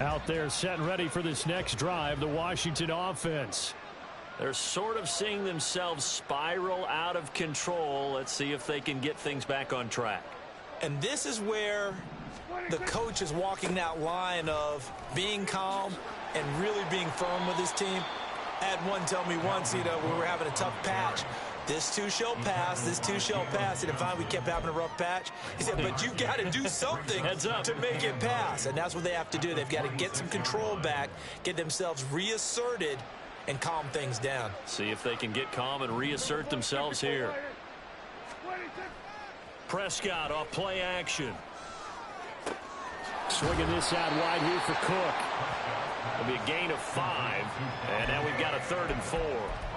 Out there set and ready for this next drive, the Washington offense. They're sort of seeing themselves spiral out of control. Let's see if they can get things back on track. And this is where the coach is walking that line of being calm and really being firm with his team. I had one tell me once, we were having a tough patch. This too shall pass, this too shall pass. And finally we kept having a rough patch. He said, but you got to do something to make it pass. And that's what they have to do. They've got to get some control back, get themselves reasserted, and calm things down. See if they can get calm and reassert themselves here. Prescott off play action. Swinging this out wide here for Cook. It'll be a gain of 5, and now we've got a 3rd and 4.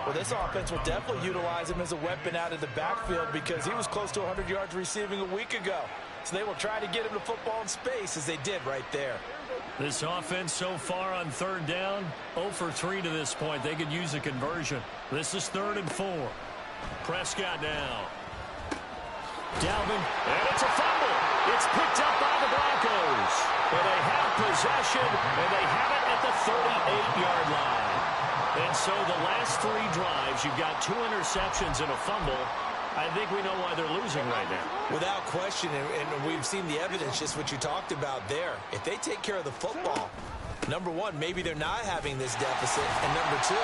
Well, this offense will definitely utilize him as a weapon out of the backfield because he was close to 100 yards receiving a week ago. So they will try to get him to football in space as they did right there. This offense so far on 3rd down, 0 for 3 to this point. They could use a conversion. This is 3rd and 4. Prescott now. Dalvin. And it's a fumble. It's picked up by the Broncos. And they have possession, and they have it at the 38-yard line. And so the last 3 drives, you've got 2 interceptions and a fumble. I think we know why they're losing right now. Without question, and we've seen the evidence, just what you talked about there. If they take care of the football, number one, maybe they're not having this deficit. And number 2,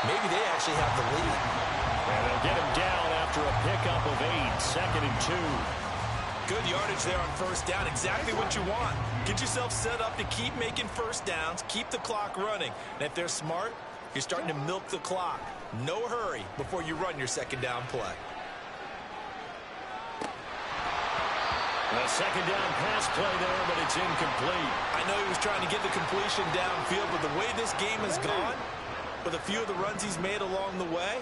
maybe they actually have the lead. And they'll get him down after a pickup of 8, 2nd and 2. Good yardage there on 1st down. Exactly what you want. Get yourself set up to keep making 1st downs, keep the clock running. And if they're smart, you're starting to milk the clock. No hurry before you run your 2nd down play. A 2nd down pass play there, but it's incomplete. I know he was trying to get the completion downfield, but the way this game has gone, with a few of the runs he's made along the way,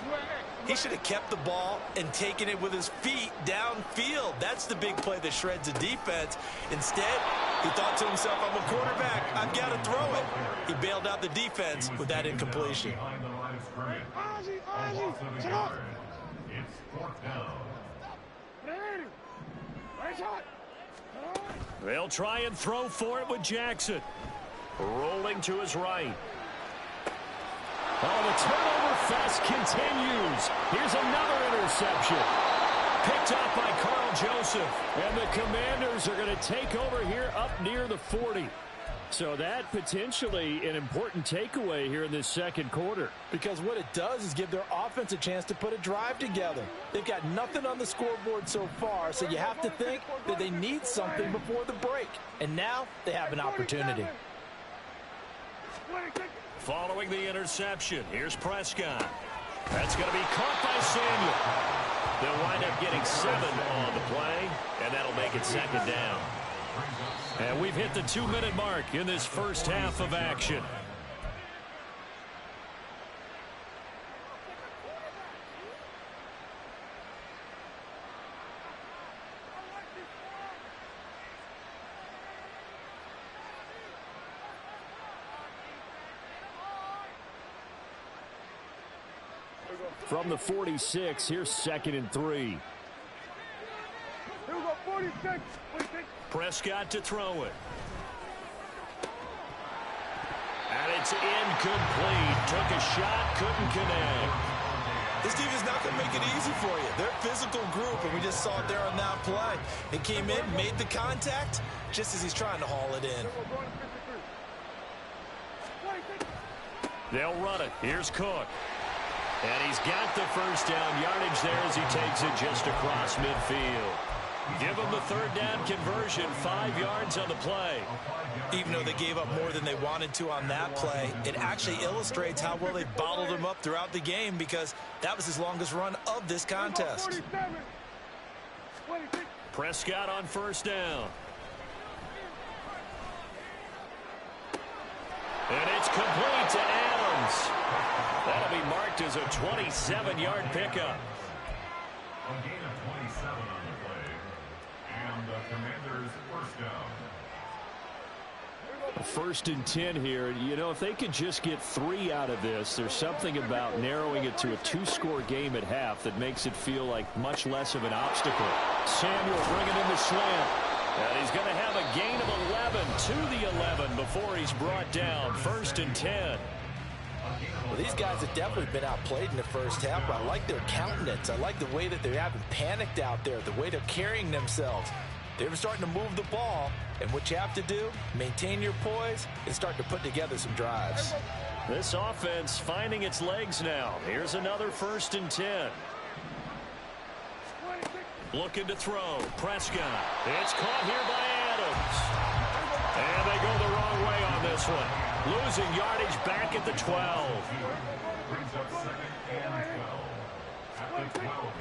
he should have kept the ball and taken it with his feet downfield. That's the big play that shreds a defense. Instead, he thought to himself, I'm a quarterback, I've got to throw it. He bailed out the defense with that incompletion. It's 4th down. They'll try and throw for it with Jackson. Rolling to his right. Oh, the turnover fest continues. Here's another interception. Picked up by Carl Joseph. And the Commanders are going to take over here up near the 40. So that potentially an important takeaway here in this 2nd quarter. Because what it does is give their offense a chance to put a drive together. They've got nothing on the scoreboard so far, so you have to think that they need something before the break. And now they have an opportunity. Following the interception, here's Prescott. That's going to be caught by Samuel. They'll wind up getting 7 on the play, and that'll make it 2nd down. And we've hit the 2-minute mark in this first half of action. From the 46, here's 2nd and 3. Prescott to throw it. And it's incomplete. Took a shot, couldn't connect. This team is not going to make it easy for you. They're a physical group, and we just saw it there on that play. He came in, made the contact, just as he's trying to haul it in. They'll run it. Here's Cook. And he's got the 1st down yardage there as he takes it just across midfield. Give them the 3rd down conversion, 5 yards on the play. Even though they gave up more than they wanted to on that play, it actually illustrates how well they bottled him up throughout the game because that was his longest run of this contest. Prescott on 1st down. And it's complete to Adams. That'll be marked as a 27-yard pickup. A gain of 27 on the play. And the Commanders' 1st down. 1st and 10 here. You know, if they could just get 3 out of this, there's something about narrowing it to a 2-score game at half that makes it feel like much less of an obstacle. Samuel bringing in the slant. And he's going to have a gain of 11 to the 11 before he's brought down. 1st and 10. Well, these guys have definitely been outplayed in the first half, but I like their countenance. I like the way that they haven't panicked out there, the way they're carrying themselves. They're starting to move the ball, and what you have to do, maintain your poise and start to put together some drives. This offense finding its legs now. Here's another 1st and 10. Looking to throw. Prescott. It's caught here by Adams. And they go the wrong way on this one. Losing yardage back at the 12.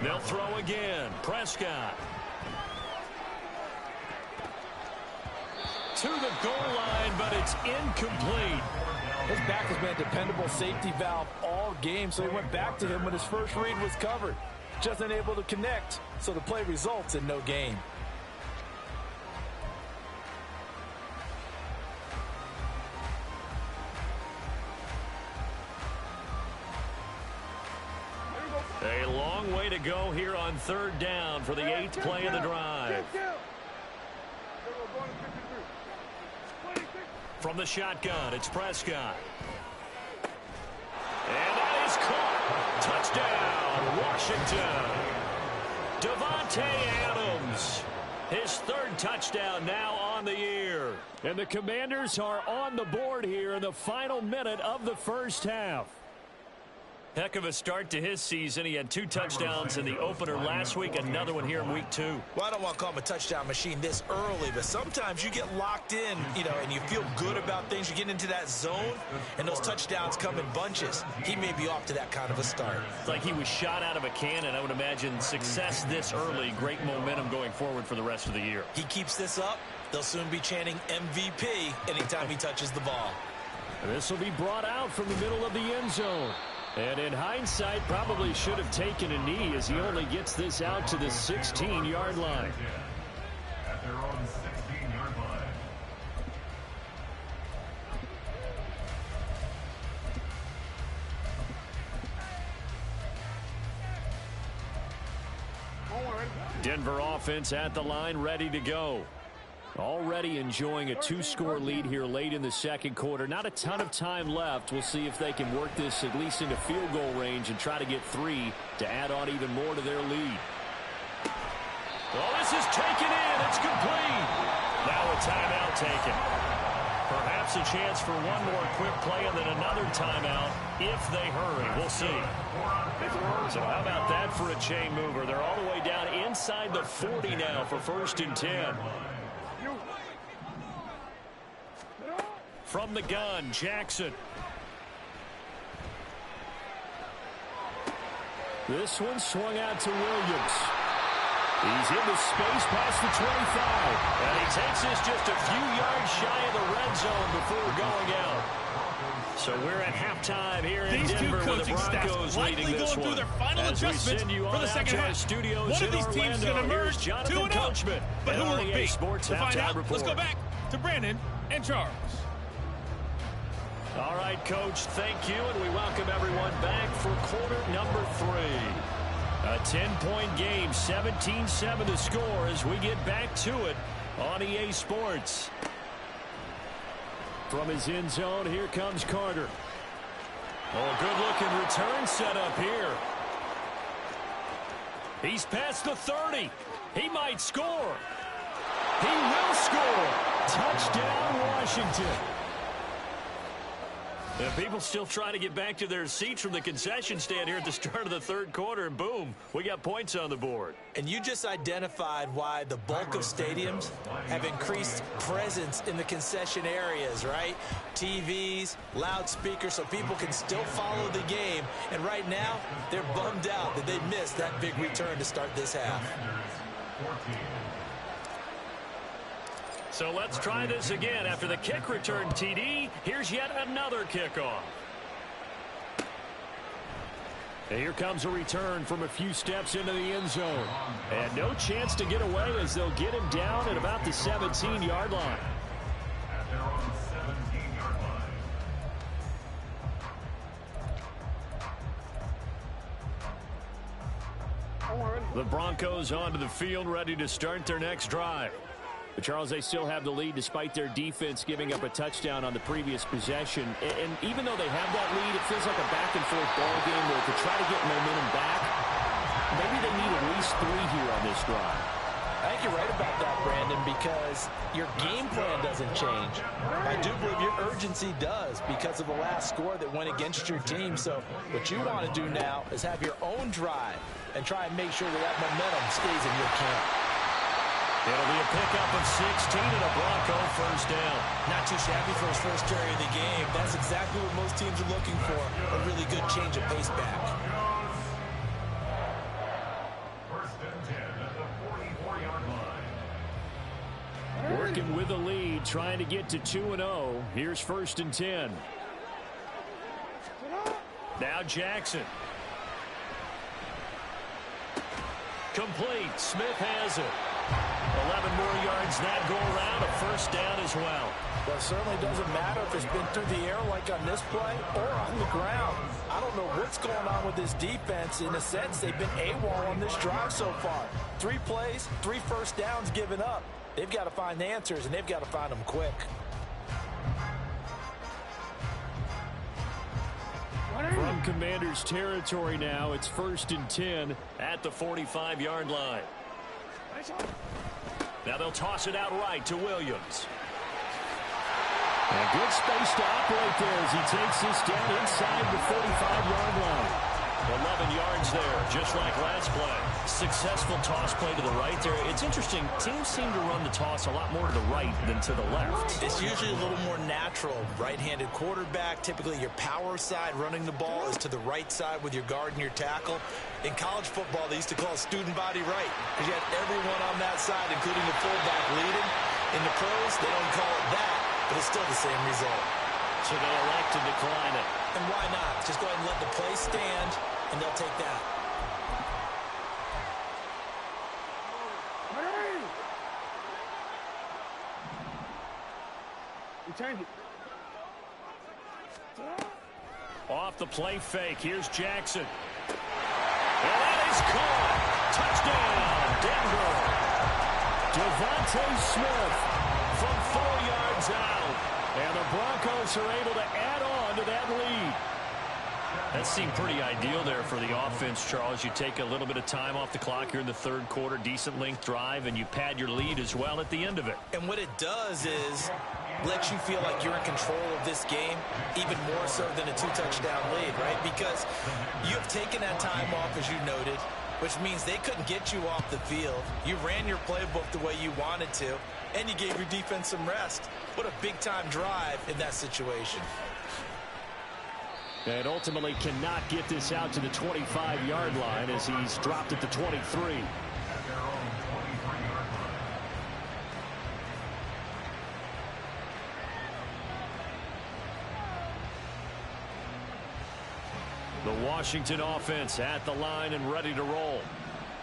They'll throw again. Prescott. To the goal line, but it's incomplete. His back has been a dependable safety valve all game, so he went back to him when his first read was covered. Just unable to connect, so the play results in no gain. A long way to go here on 3rd down for the 8th play of the drive. From the shotgun, it's Prescott. And that is caught. Touchdown, Washington. Devontae Adams. His 3rd touchdown now on the year. And the Commanders are on the board here in the final minute of the first half. Heck of a start to his season. He had 2 touchdowns in the opener last week, another one here in week 2. Well, I don't want to call him a touchdown machine this early, but sometimes you get locked in, and you feel good about things. You get into that zone, and those touchdowns come in bunches. He may be off to that kind of a start. It's like he was shot out of a cannon. I would imagine success this early, great momentum going forward for the rest of the year. He keeps this up, they'll soon be chanting MVP anytime he touches the ball. This will be brought out from the middle of the end zone. And in hindsight, probably should have taken a knee as he only gets this out to the 16-yard line. At their own 16-yard line. Denver offense at the line, ready to go. Already enjoying a 2-score lead here late in the second quarter. Not a ton of time left. We'll see if they can work this at least into field goal range and try to get 3 to add on even more to their lead. Well, this is taken in. It's complete. Now a timeout taken. Perhaps a chance for one more quick play and then another timeout if they hurry. We'll see. So how about that for a chain mover? They're all the way down inside the 40 now for 1st and 10. From the gun, Jackson. This one swung out to Williams. He's into space past the 25. And he takes this just a few yards shy of the red zone before going out. So we're at halftime here in Denver with the Broncos leading this one. Through their final As we adjustments send you for on the out second to our half. studios One of in these teams is Orlando. going to Here's emerge Jonathan 2-0. Coachman But who will it REA be? Sports To find halftime out, report. let's go back to Brandon and Charles. All right, Coach, thank you, and we welcome everyone back for quarter number 3. A 10-point game, 17-7 the score as we get back to it on EA Sports. From his end zone, here comes Carter. Oh, good-looking return set up here. He's past the 30. He might score. He will score. Touchdown, Washington. And people still trying to get back to their seats from the concession stand here at the start of the 3rd quarter, and boom, we got points on the board. And you just identified why the bulk of stadiums have increased presence in the concession areas, right? TVs, loudspeakers, so people can still follow the game. And right now, they're bummed out that they missed that big return to start this half. So let's try this again. After the kick return TD, here's yet another kickoff. And here comes a return from a few steps into the end zone. And no chance to get away as they'll get him down at about the 17-yard line. At their own 17-yard line. The Broncos onto the field, ready to start their next drive. But Charles, they still have the lead despite their defense giving up a touchdown on the previous possession. And even though they have that lead, it feels like a back-and-forth ball game where to try to get momentum back, maybe they need at least 3 here on this drive. I think you're right about that, Brandon, because your game plan doesn't change. I do believe your urgency does because of the last score that went against your team. So what you want to do now is have your own drive and try and make sure that momentum stays in your camp. It'll be a pickup of 16 and a Bronco first down. Not too shabby for his first carry of the game. That's exactly what most teams are looking for, a really good change of pace back. First and 10 at the 44-yard line. Working with the lead, trying to get to 2-0. Here's first and 10. Now Jackson. Complete. Smith has it. 11 more yards that go around, a first down as well. Well, it certainly doesn't matter if it's been through the air like on this play or on the ground. I don't know what's going on with this defense. In a sense, they've been AWOL on this drive so far. 3 plays, 3 first downs given up. They've got to find the answers, and they've got to find them quick. From Commanders territory now, it's first and 10 at the 45-yard line. Now they'll toss it out right to Williams. And good space to operate there as he takes this down inside the 45-yard line. 11 yards there, just like last play. Successful toss play to the right there. It's interesting. Teams seem to run the toss a lot more to the right than to the left. It's usually a little more natural. Right-handed quarterback, typically your power side running the ball is to the right side with your guard and your tackle. In college football, they used to call it student body right because you had everyone on that side, including the fullback, leading. In the pros, they don't call it that, but it's still the same result. So they elect to decline it. And why not? Just go ahead and let the play stand, and they'll take that. Off the play fake, here's Jackson. And that is caught. Touchdown, Devontae Denver. Smith from 4 yards out. And the Broncos are able to add on to that lead. That seemed pretty ideal there for the offense, Charles. You take a little bit of time off the clock here in the third quarter, decent length drive, and you pad your lead as well at the end of it. And what it does is let you feel like you're in control of this game, even more so than a 2-touchdown lead, right? Because you have taken that time off, as you noted, which means they couldn't get you off the field. You ran your playbook the way you wanted to, and you gave your defense some rest. What a big-time drive in that situation. And ultimately cannot get this out to the 25-yard line as he's dropped at the 23. The Washington offense at the line and ready to roll.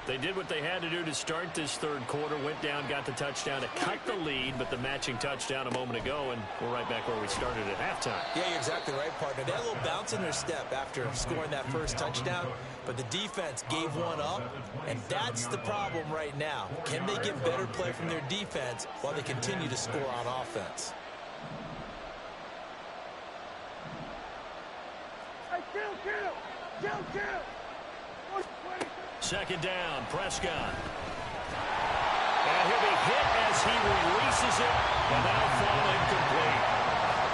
They did what they had to do to start this third quarter, went down, got the touchdown to cut the lead, but the matching touchdown a moment ago, and we're right back where we started at halftime. Yeah, you're exactly right, partner. They had a little bounce in their step after scoring that first touchdown, but the defense gave one up, and that's the problem right now. Can they get better play from their defense while they continue to score on offense? Second down, Prescott. And he'll be hit as he releases it, and that'll fall incomplete.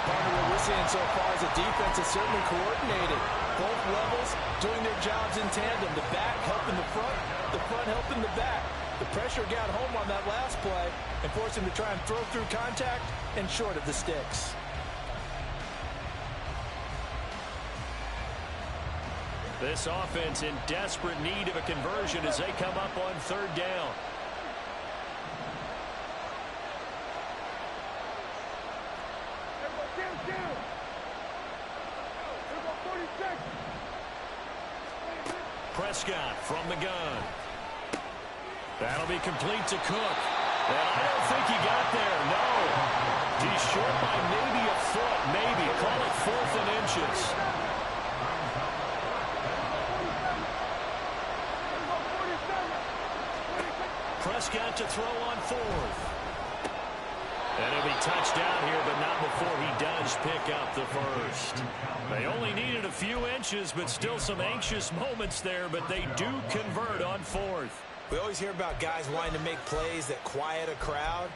Partner, what we're seeing so far is the defense is certainly coordinated. Both levels doing their jobs in tandem. The back helping the front helping the back. The pressure got home on that last play and forced him to try and throw through contact and short of the sticks. This offense in desperate need of a conversion as they come up on third down. Prescott from the gun. That'll be complete to Cook. And I don't think he got there, no. He's short by maybe a foot, maybe. Call it 4th and inches. Prescott to throw on 4th. And he'll be touched down here, but not before he does pick up the first. They only needed a few inches, but still some anxious moments there, but they do convert on fourth. We always hear about guys wanting to make plays that quiet a crowd.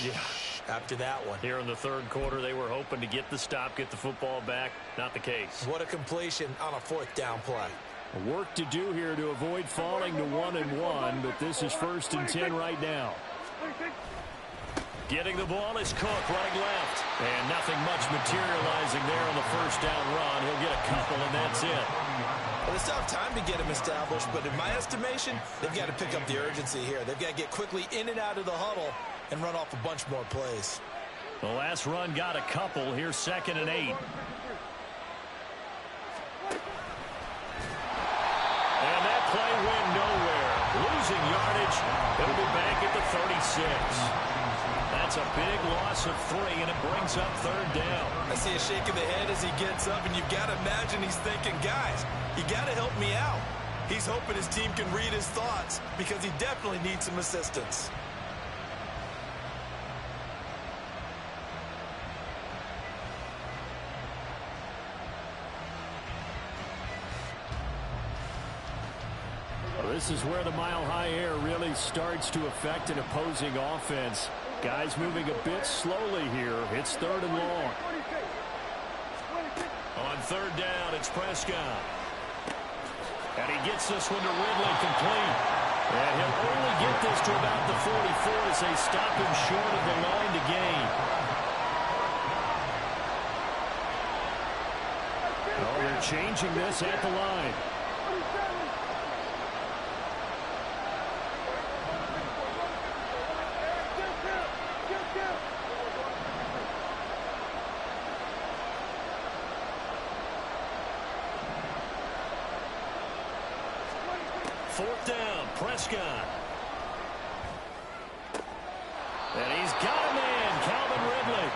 Yeah. After that one. Here in the third quarter, they were hoping to get the stop, get the football back. Not the case. What a completion on a fourth down play. Work to do here to avoid falling to 1-1, but this is 1st and 10 right now. Getting the ball is Cook running left. And nothing much materializing there on the first down run. He'll get a couple, and that's it. Well, they still have time to get him established, but in my estimation, they've got to pick up the urgency here. They've got to get quickly in and out of the huddle and run off a bunch more plays. The last run got a couple. Here's 2nd and 8. And that play went nowhere. Losing yardage. It'll be back at the 36. That's a big loss of 3, and it brings up 3rd down. I see a shake of the head as he gets up, and you've got to imagine he's thinking, guys, you got to help me out. He's hoping his team can read his thoughts because he definitely needs some assistance. This is where the mile-high air really starts to affect an opposing offense. Guys moving a bit slowly here. It's 3rd and long. On 3rd down, it's Prescott. And he gets this one to Ridley complete. And he'll only get this to about the 44 as they stop him short of the line to gain. Oh, they're changing this at the line. Fourth down, Prescott. And he's got a man, Calvin Ridley.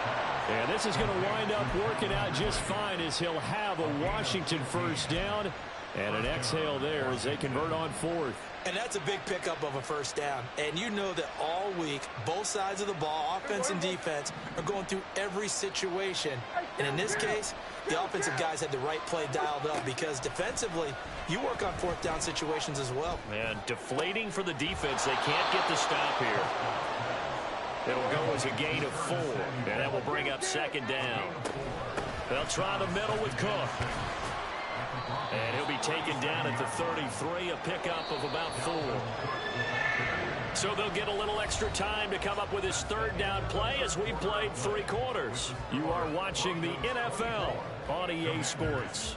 And this is going to wind up working out just fine as he'll have a Washington first down. And an exhale there as they convert on 4th. And that's a big pickup of a first down. And you know that all week, both sides of the ball, offense and defense, are going through every situation. And in this case, the offensive guys had the right play dialed up because defensively, you work on 4th down situations as well. And deflating for the defense. They can't get the stop here. It'll go as a gain of 4. And that will bring up 2nd down. They'll try the middle with Cook. And he'll be taken down at the 33, a pickup of about 4. So they'll get a little extra time to come up with his 3rd down play as we played 3 quarters. You are watching the NFL on EA Sports.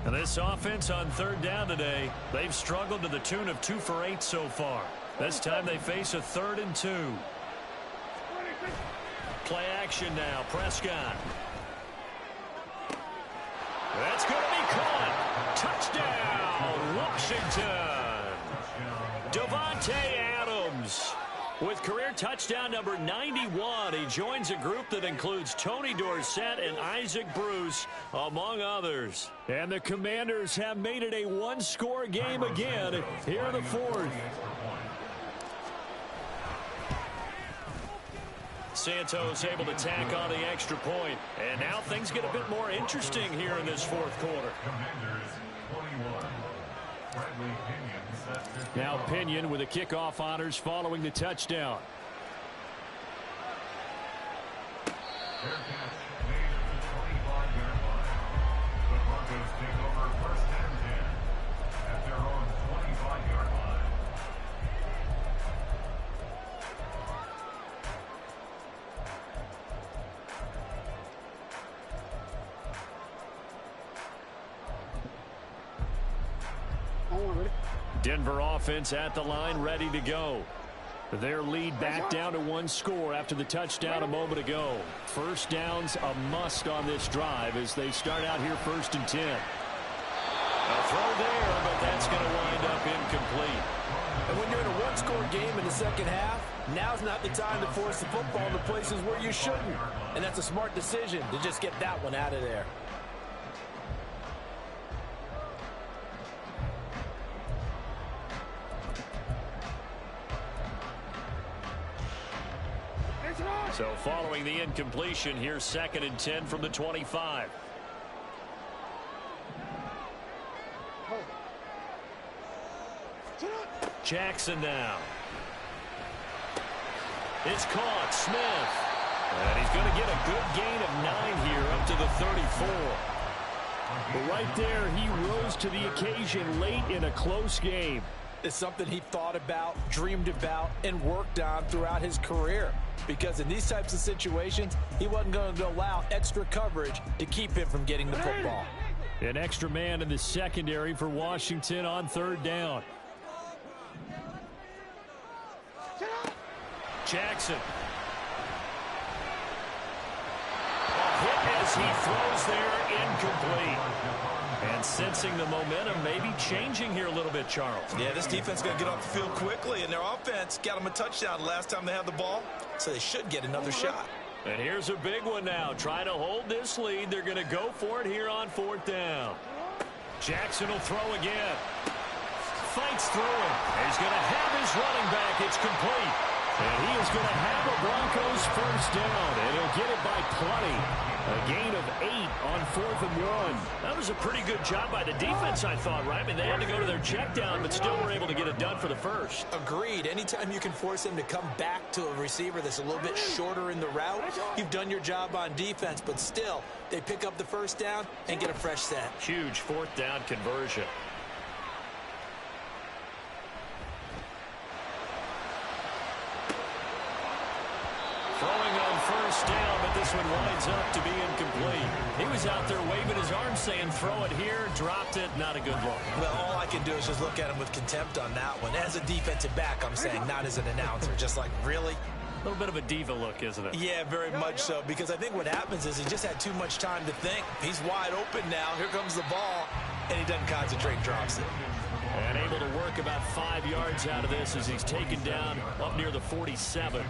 And this offense on 3rd down today, they've struggled to the tune of 2 for 8 so far. This time they face a 3rd and 2. Play action now, Prescott. That's going to be caught. Touchdown, Washington. Davante Adams with career touchdown number 91. He joins a group that includes Tony Dorsett and Isaac Bruce, among others. And the Commanders have made it a 1-score game again here in the 4th. Santos able to tack on the extra point. And now things get a bit more interesting here in this 4th quarter. Now Pinion with the kickoff honors following the touchdown. Fair catch made at the 25-yard line. The Broncos take over 1st and 10 at their own 25-yard line. Denver offense at the line, ready to go. Their lead back down to 1 score after the touchdown a moment ago. First down's a must on this drive as they start out here 1st and 10. A throw there, but that's going to wind up incomplete. And when you're in a one-score game in the second half, now's not the time to force the football into places where you shouldn't. And that's a smart decision to just get that one out of there. So following the incompletion, here's 2nd and 10 from the 25. Jackson now. It's caught. Smith. And he's going to get a good gain of 9 here up to the 34. But right there, he rose to the occasion late in a close game. It's something he thought about, dreamed about, and worked on throughout his career. Because in these types of situations, he wasn't going to allow extra coverage to keep him from getting the football. An extra man in the secondary for Washington on 3rd down. Jackson. A hit as he throws there, incomplete. And sensing the momentum maybe changing here a little bit, Charles. Yeah, this defense is going to get off the field quickly, and their offense got them a touchdown last time they had the ball, so they should get another shot. And here's a big one now. Trying to hold this lead. They're going to go for it here on 4th down. Jackson will throw again. Fights through him. He's going to have his running back. It's complete. And he is going to have a Broncos 1st down, and he'll get it by plenty. A gain of 8 on 4th and 1. That was a pretty good job by the defense, I thought, right? I mean, they had to go to their check down, but still were able to get it done for the first. Agreed. Anytime you can force him to come back to a receiver that's a little bit shorter in the route, you've done your job on defense, but still, they pick up the 1st down and get a fresh set. Huge 4th down conversion. Throwing on 1st down, but this one winds up to be incomplete. He was out there waving his arms saying, throw it here, dropped it, not a good look. Well, all I can do is just look at him with contempt on that one. As a defensive back, I'm saying, not as an announcer. Just like, really? A little bit of a diva look, isn't it? Yeah, very much so, because I think what happens is he just had too much time to think. He's wide open now. Here comes the ball, and he doesn't concentrate, drops it. And able to work about 5 yards out of this as he's taken down up near the 47.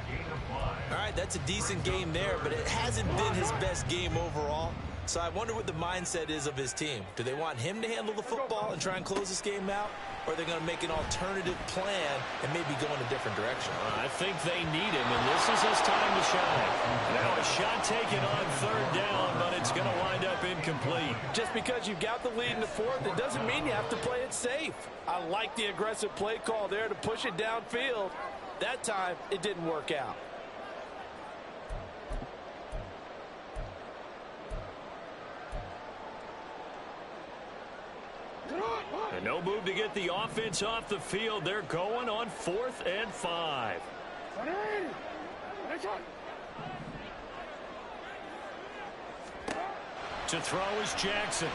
All right, that's a decent game there, but it hasn't been his best game overall. So I wonder what the mindset is of his team. Do they want him to handle the football and try and close this game out? Or are they going to make an alternative plan and maybe go in a different direction? I think they need him, and this is his time to shine. Now a shot taken on 3rd down, but it's going to wind up incomplete. Just because you've got the lead in the 4th, it doesn't mean you have to play it safe. I like the aggressive play call there to push it downfield. That time, it didn't work out. And no move to get the offense off the field. They're going on 4th and 5. To throw is Jackson.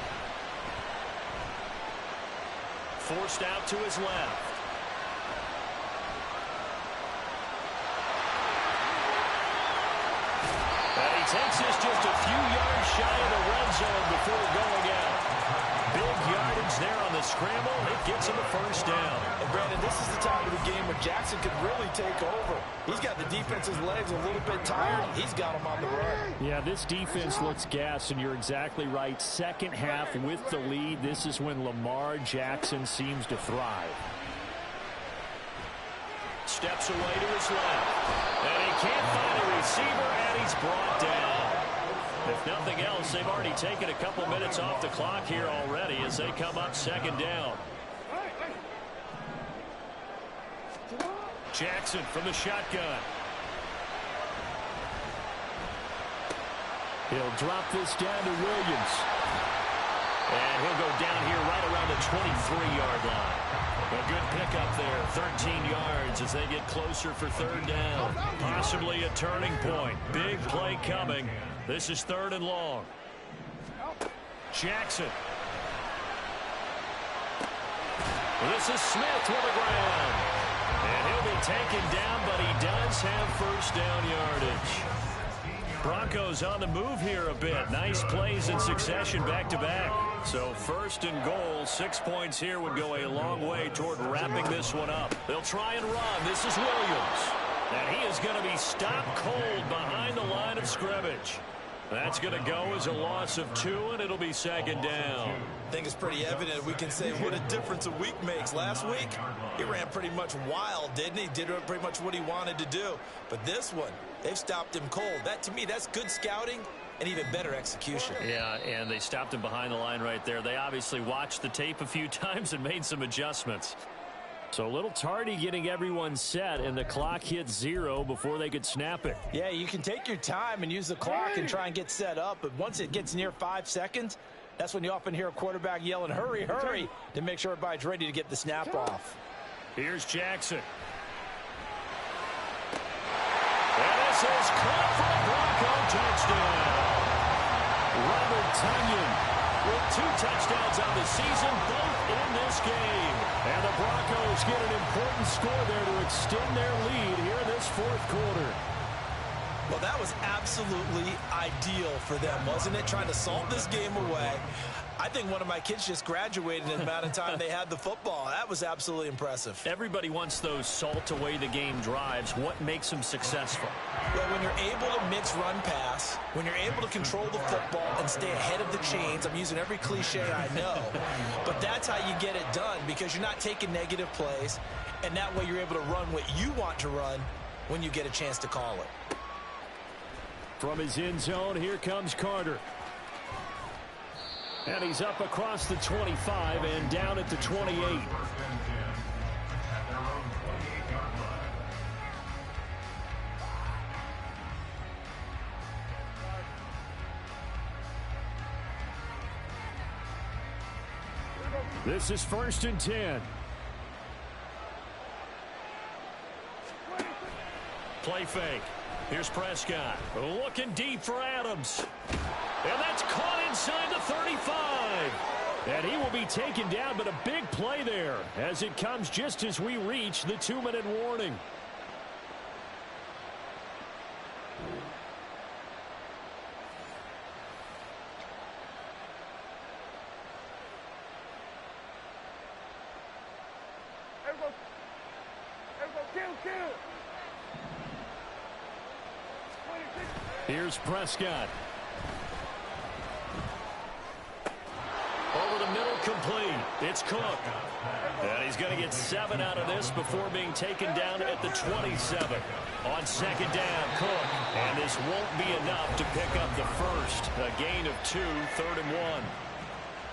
Forced out to his left. And he takes this just a few yards shy of the red zone before going out. Big yardage there on the scramble. It gets him a 1st down. And Brandon, this is the time of the game where Jackson could really take over. He's got the defense's legs a little bit tired. He's got him on the run. Yeah, this defense looks gassed, and you're exactly right. Second half with the lead, this is when Lamar Jackson seems to thrive. Steps away to his left. And he can't find a receiver, and he's brought down. If nothing else, they've already taken a couple minutes off the clock here already as they come up 2nd down. Jackson from the shotgun. He'll drop this down to Williams. And he'll go down here right around the 23-yard line. A good pickup there, 13 yards as they get closer for 3rd down. Possibly a turning point. Big play coming. This is 3rd and long. Jackson. This is Smith with the ground. And he'll be taken down, but he does have 1st down yardage. Broncos on the move here a bit. Nice plays in succession back-to-back. So first and goal, 6 points here would go a long way toward wrapping this one up. They'll try and run. This is Williams. And he is going to be stopped cold behind the line of scrimmage. That's going to go as a loss of 2, and it'll be second down. I think it's pretty evident. We can say what a difference a week makes. Last week, he ran pretty much wild, didn't he? Did pretty much what he wanted to do. But this one, they've stopped him cold. That, to me, that's good scouting and even better execution. Yeah, and they stopped him behind the line right there. They obviously watched the tape a few times and made some adjustments. So a little tardy getting everyone set, and the clock hit 0 before they could snap it. Yeah, you can take your time and use the clock and try and get set up, but once it gets near 5 seconds, that's when you often hear a quarterback yelling, hurry, hurry, to make sure everybody's ready to get the snap off. Here's Jackson. And this is caught for a Bronco touchdown. Robert Tonyan with 2 touchdowns on the season, both in this game. And the Broncos get an important score there to extend their lead here in this 4th quarter. Well, that was absolutely ideal for them, wasn't it? Trying to salt this game away. I think one of my kids just graduated in the amount of time they had the football. That was absolutely impressive. Everybody wants those salt away the game drives. What makes them successful? Well, when you're able to mix run pass, when you're able to control the football and stay ahead of the chains, I'm using every cliche I know, but that's how you get it done because you're not taking negative plays, and that way you're able to run what you want to run when you get a chance to call it. From his end zone, here comes Carter. And he's up across the 25 and down at the 28. This is 1st and 10. Play fake. Here's Prescott. Looking deep for Adams. And that's caught inside the 35. And he will be taken down, but a big play there as it comes just as we reach the 2-minute warning. Here's Prescott. Over the middle, complete. It's Cook. And he's going to get 7 out of this before being taken down at the 27. On 2nd down, Cook. And this won't be enough to pick up the first. A gain of 2, 3rd and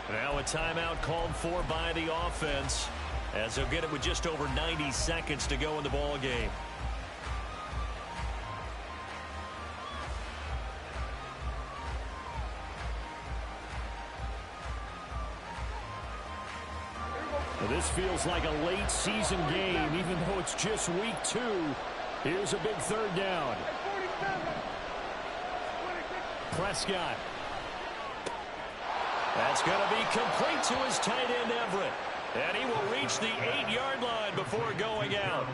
1. Now a timeout called for by the offense, as they'll get it with just over 90 seconds to go in the ball game. This feels like a late season game, even though it's just week 2. Here's a big 3rd down. Prescott. That's going to be complete to his tight end, Everett. And he will reach the 8-yard line before going out.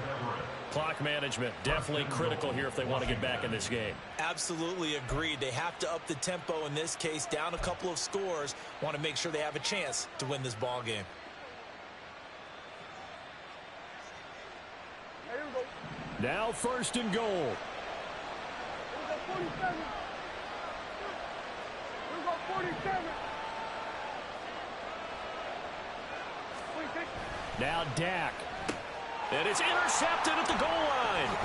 Clock management definitely critical here if they want to get back in this game. Absolutely agreed. They have to up the tempo in this case, down a couple of scores. Want to make sure they have a chance to win this ball game. Now 1st and goal. Now Dak. And it's intercepted at the goal line.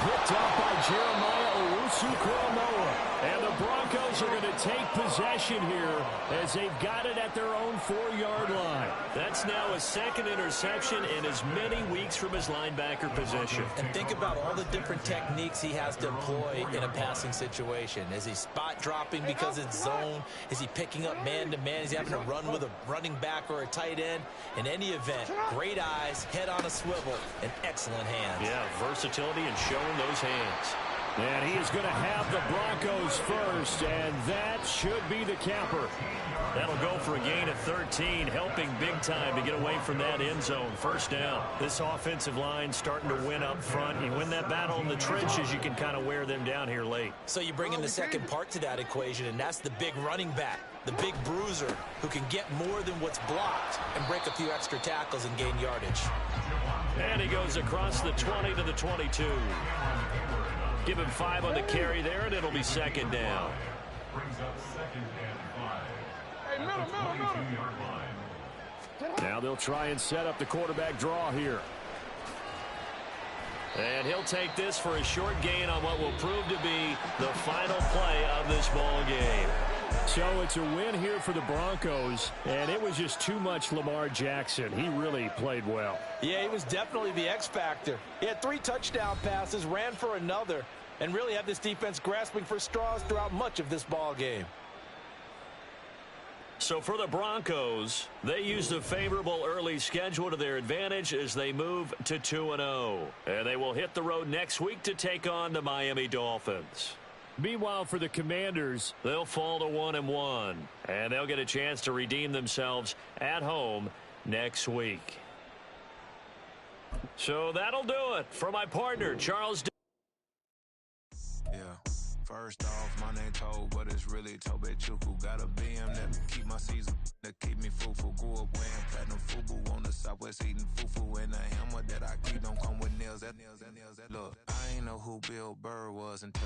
Picked up by Jeremiah Owusu-Koramoah. And the Broncos are going to take possession here as they've got it at their own 4-yard line. That's now a 2nd interception in as many weeks from his linebacker position. And think about all the different techniques he has to employ in a passing situation. Is he spot dropping because it's zone? Is he picking up man-to-man? Is he having to run with a running back or a tight end? In any event, great eyes, head on a swivel, and excellent hands. Yeah, versatility and showing those hands. And he is going to have the Broncos first, and that should be the capper. That'll go for a gain of 13, helping big time to get away from that end zone. First down. This offensive line starting to win up front. You win that battle in the trenches, you can kind of wear them down here late. So you bring in the second part to that equation, and that's the big running back, the big bruiser, who can get more than what's blocked and break a few extra tackles and gain yardage. And he goes across the 20 to the 22. Give him 5 on the carry there, and it'll be second down. Brings up second and 5. At the 22-yard line. Now they'll try and set up the quarterback draw here. And he'll take this for a short gain on what will prove to be the final play of this ball game. So it's a win here for the Broncos, and it was just too much Lamar Jackson. He really played well. Yeah, he was definitely the X factor. He had 3 touchdown passes, ran for another, and really had this defense grasping for straws throughout much of this ball game. So for the Broncos, they used a favorable early schedule to their advantage as they move to 2-0. And they will hit the road next week to take on the Miami Dolphins. Meanwhile, for the Commanders, they'll fall to 1-1, and they'll get a chance to redeem themselves at home next week. So that'll do it for my partner, Charles. Yeah. First off, my name Toad, but it's really Tobe Chuku. Got a BM that keep my season, that keep me fruitful. Grew up wearing platinum FUBU on the Southwest, eating fufu. And the hammer that I keep don't come with nails. Look, I ain't know who Bill Burr was until